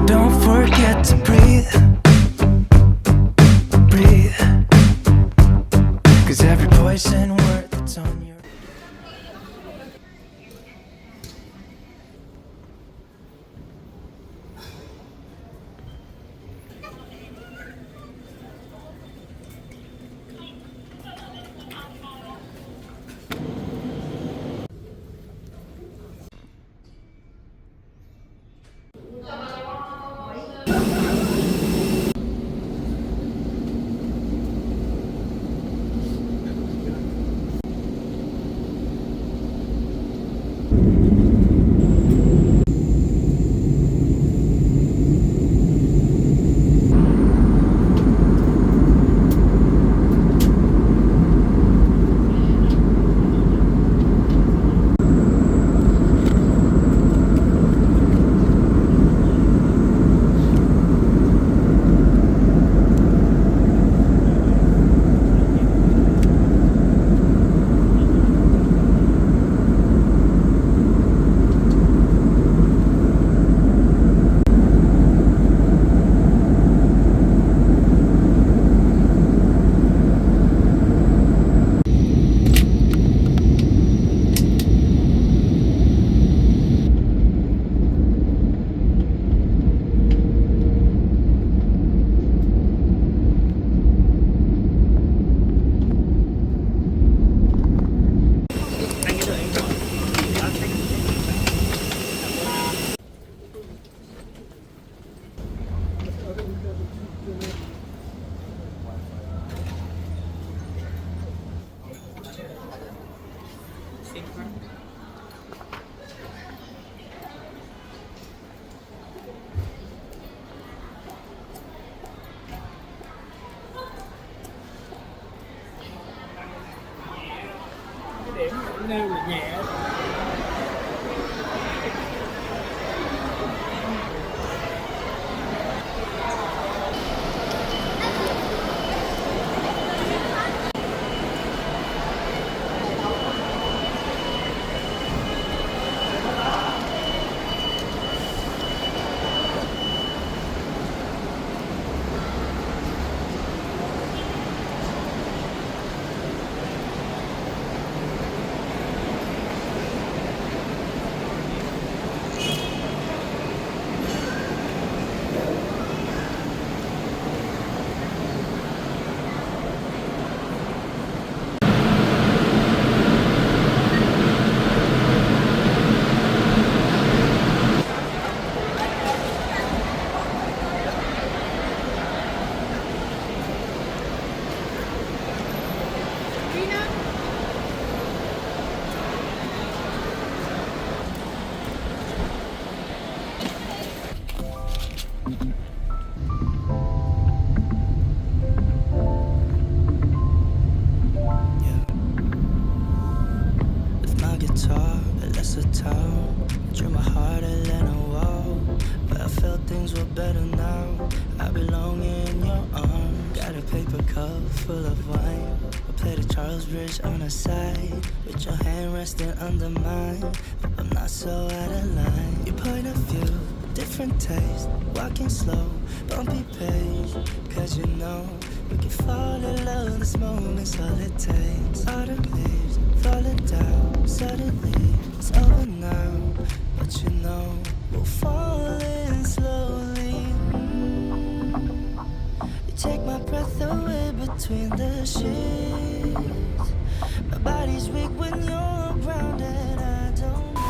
Don't forget to breathe, breathe, 'cause every poison word that's on your nêu là nhẹ. Full of wine, we'll play the Charles Bridge on the side, with your hand resting under mine. I'm not so out of line. You point a few different tastes, walking slow, bumpy pace, 'cause you know we can fall in love. This moment's all it takes. Autumn leaves falling down, suddenly it's over now, but you know we'll fall in slowly. You take my breath away between the sheets. My body's weak when you're around and I don't know.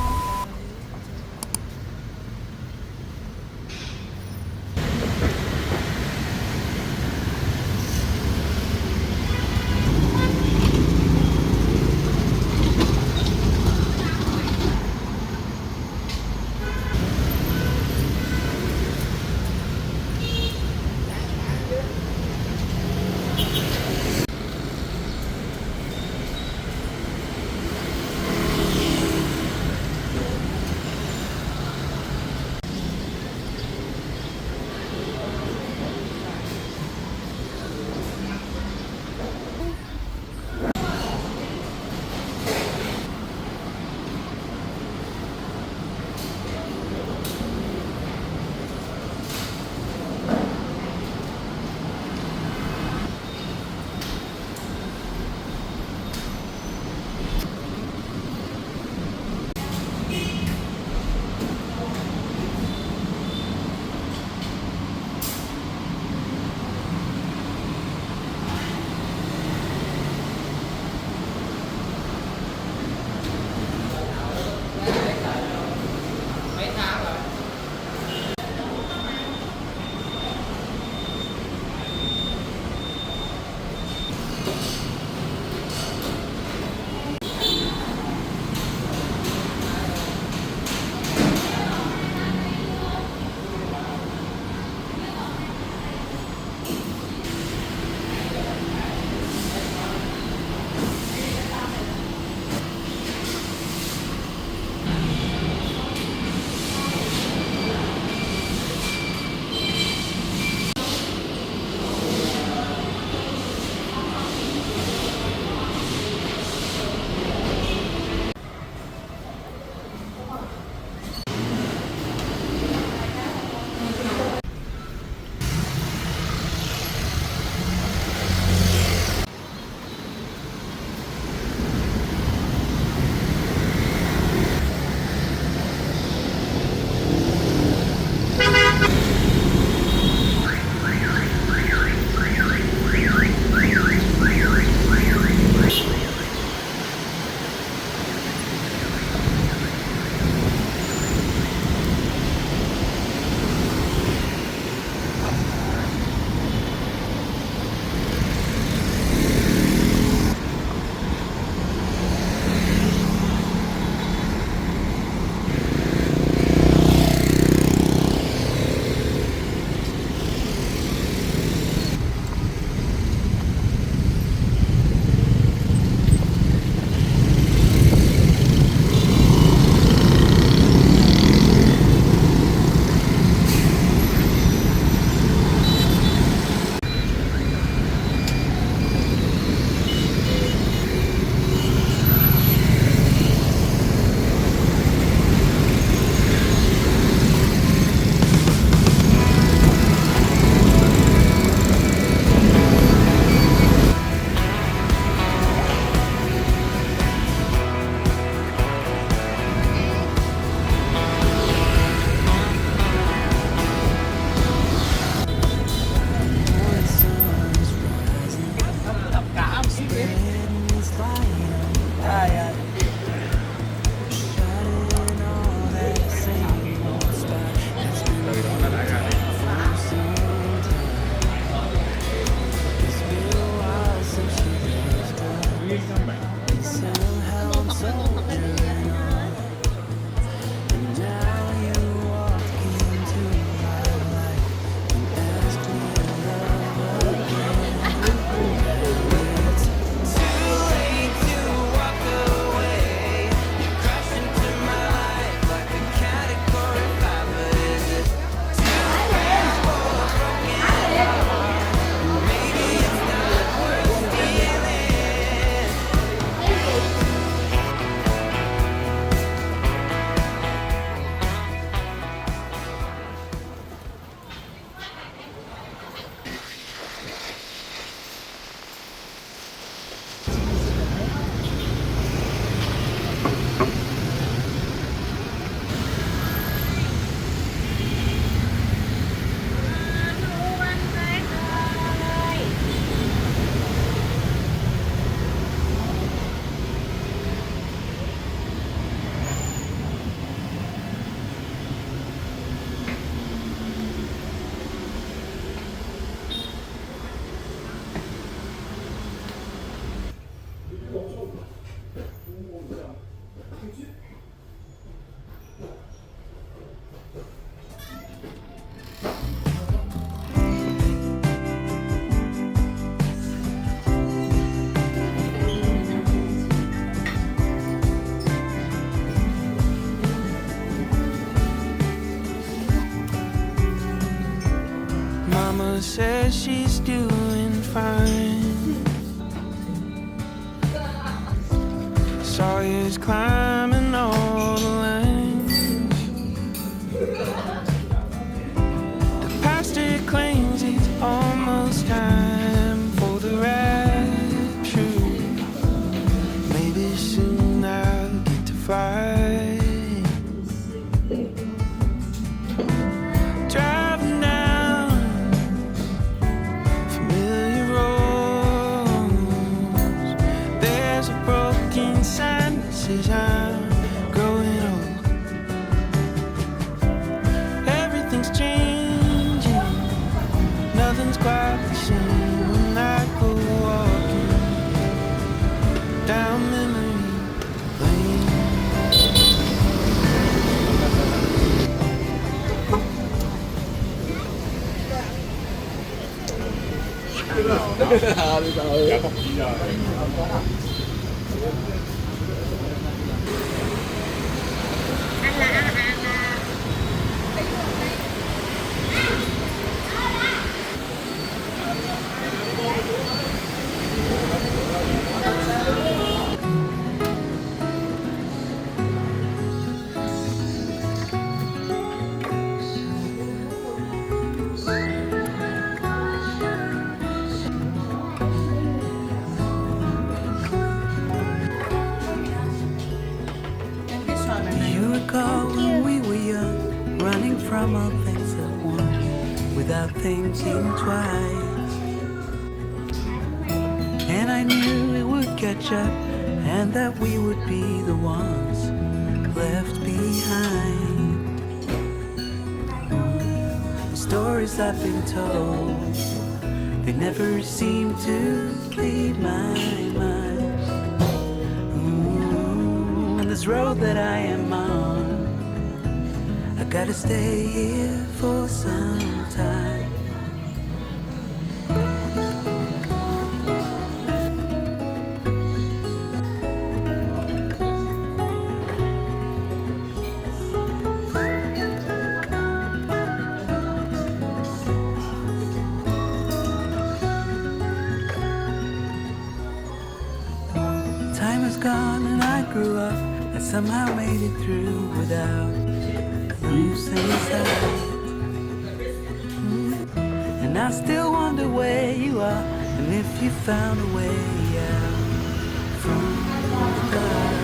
says she's doing fine. Sawyer's climbing all the lines. The pastor claims it's almost time for the rapture. Maybe soon I'll get to fight. Driving down familiar roads, there's a broken sign that says I'm growing old. Everything's changing, nothing's quite the same when I go walking down memory lane. When we were young, running from all things at once, without thinking twice. And I knew it would catch up, and that we would be the ones left behind. The stories I've been told, they never seem to leave my mind. On this road that I am on, I gotta stay here for some time. Time is gone and I grew up. I somehow made it through without losing sight. And I still wonder where you are, and if you found a way out from the dark.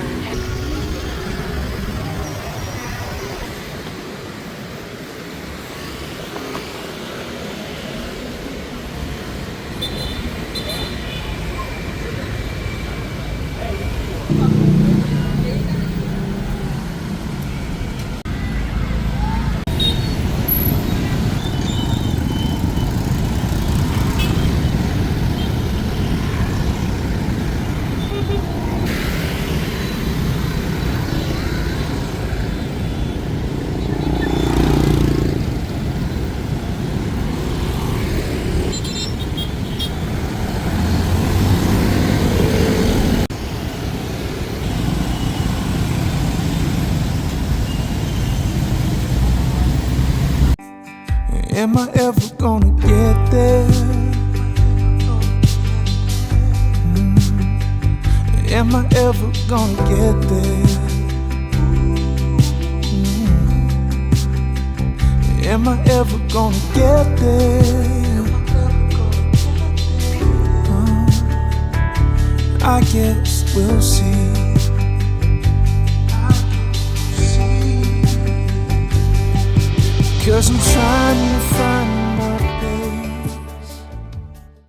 Am I ever gonna get there? Am I ever gonna get there? Am I ever gonna get there? I guess we'll see. 'Cause I'm trying to find